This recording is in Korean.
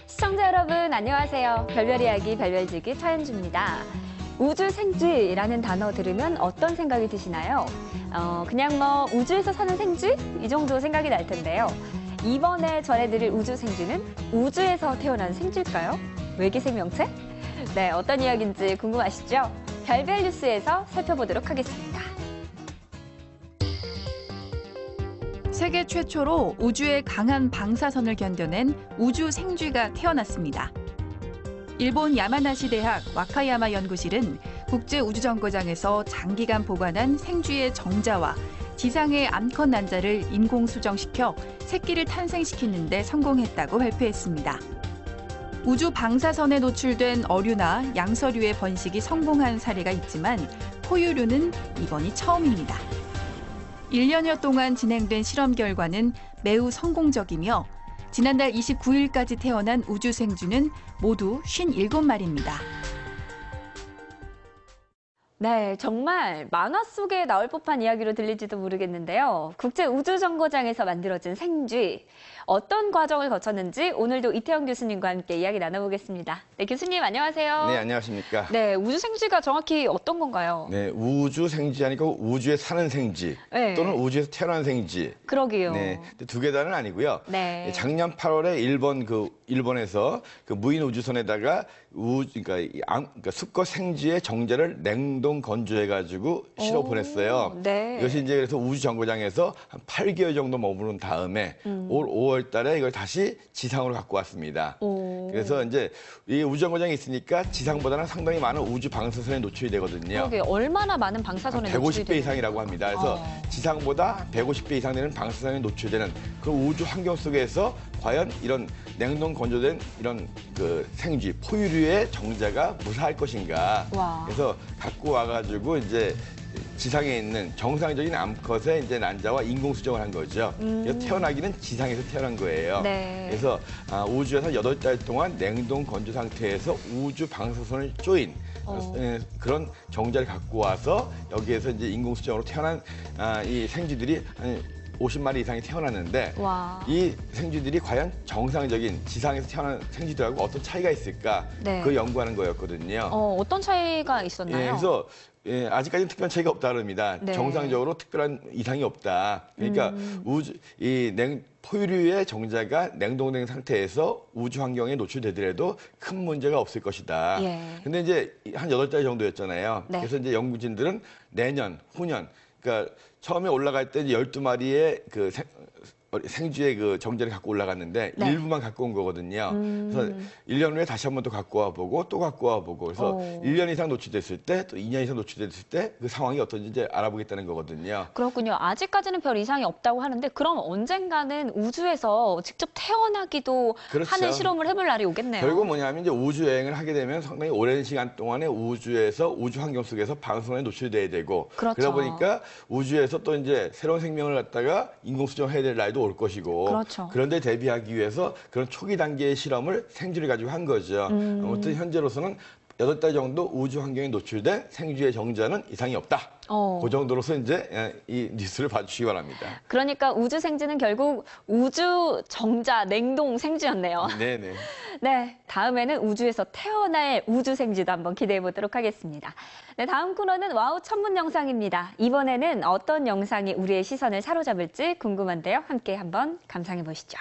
시청자 여러분 안녕하세요. 별별 이야기 별별지기 차현주입니다. 우주 생쥐라는 단어 들으면 어떤 생각이 드시나요? 그냥 뭐 우주에서 사는 생쥐? 이 정도 생각이 날 텐데요. 이번에 전해드릴 우주 생쥐는 우주에서 태어난 생쥐일까요? 외계 생명체? 네, 어떤 이야기인지 궁금하시죠? 별별 뉴스에서 살펴보도록 하겠습니다. 세계 최초로 우주의 강한 방사선을 견뎌낸 우주 생쥐가 태어났습니다. 일본 야마나시 대학 와카야마 연구실은 국제우주정거장에서 장기간 보관한 생쥐의 정자와 지상의 암컷 난자를 인공 수정시켜 새끼를 탄생시키는 데 성공했다고 발표했습니다. 우주 방사선에 노출된 어류나 양서류의 번식이 성공한 사례가 있지만 포유류는 이번이 처음입니다. 1년여 동안 진행된 실험 결과는 매우 성공적이며 지난달 29일까지 태어난 우주 생쥐는 모두 57마리입니다. 네, 정말 만화 속에 나올 법한 이야기로 들릴지도 모르겠는데요. 국제우주정거장에서 만들어진 생쥐. 어떤 과정을 거쳤는지 오늘도 이태영 교수님과 함께 이야기 나눠보겠습니다. 네, 교수님 안녕하세요. 네, 안녕하십니까. 네, 우주 생쥐가 정확히 어떤 건가요? 네, 우주 생쥐 아니고 우주에 사는 생쥐 네. 또는 우주에서 태어난 생쥐. 그러게요. 네, 두 개 다는 아니고요. 네. 작년 8월에 일본에서 그 무인 우주선에다가 그러니까 수컷 생쥐의 정자를 냉동 건조해가지고 실어 보냈어요. 네. 이것이 이제 그래서 우주정거장에서 한 8개월 정도 머무른 다음에 올 5월달에 이걸 다시 지상으로 갖고 왔습니다. 그래서 이제 이 우주정거장에 있으니까 지상보다는 상당히 많은 우주 방사선에 노출이 되거든요. 그러게 얼마나 많은 방사선에 노출이 150배 이상이라고 합니다. 그래서 지상보다 150배 이상 되는 방사선에 노출되는 그 우주 환경 속에서 과연 이런 냉동 건조된 이런 그 생쥐, 포유류의 정자가 무사할 것인가. 와. 그래서 갖고 와가지고 이제 지상에 있는 정상적인 암컷의 이제 난자와 인공 수정을 한 거죠. 그래서 태어나기는 지상에서 태어난 거예요. 네. 그래서 우주에서 8달 동안 냉동 건조 상태에서 우주 방사선을 쪼인 그런 정자를 갖고 와서 여기에서 이제 인공 수정으로 태어난 이 생쥐들이 한 50마리 이상이 태어났는데 와. 이 생쥐들이 과연 정상적인 지상에서 태어난 생쥐들하고 어떤 차이가 있을까? 네. 그 연구하는 거였거든요. 어떤 차이가 있었나요? 그래서 아직까지는 특별한 차이가 없다 그럽니다. 네. 정상적으로 특별한 이상이 없다. 그러니까 포유류의 정자가 냉동된 상태에서 우주 환경에 노출되더라도 큰 문제가 없을 것이다. 예. 근데 이제 한 8달 정도였잖아요. 네. 그래서 이제 연구진들은 내년, 후년, 그러니까 처음에 올라갈 때 12마리의 그 생쥐의 그 정자를 갖고 올라갔는데 네. 일부만 갖고 온 거거든요. 그래서 1년 후에 다시 한 번 또 갖고 와보고 또 갖고 와보고 그래서 1년 이상 노출됐을 때 또 2년 이상 노출됐을 때 그 상황이 어떤지 이제 알아보겠다는 거거든요. 그렇군요. 아직까지는 별 이상이 없다고 하는데 그럼 언젠가는 우주에서 직접 태어나기도 그렇죠. 하는 실험을 해볼 날이 오겠네요. 결국 뭐냐면 이제 우주 여행을 하게 되면 상당히 오랜 시간 동안에 우주에서 우주 환경 속에서 방사선에 노출돼야 되고 그렇죠. 그러다 보니까 우주에서 또 이제 새로운 생명을 갖다가 인공 수정해야 될 날도 올 것이고 그렇죠. 그런데 대비하기 위해서 그런 초기 단계의 실험을 생쥐를 가지고 한 거죠. 아무튼 현재로서는 8달 정도 우주 환경에 노출된 생쥐의 정자는 이상이 없다. 그 정도로서 이제 이 뉴스를 봐주시기 바랍니다. 그러니까 우주 생쥐는 결국 우주 정자 냉동 생쥐였네요. 네네. 네, 다음에는 우주에서 태어날 우주 생쥐도 한번 기대해 보도록 하겠습니다. 네, 다음 코너는 와우 천문 영상입니다. 이번에는 어떤 영상이 우리의 시선을 사로잡을지 궁금한데요. 함께 한번 감상해 보시죠.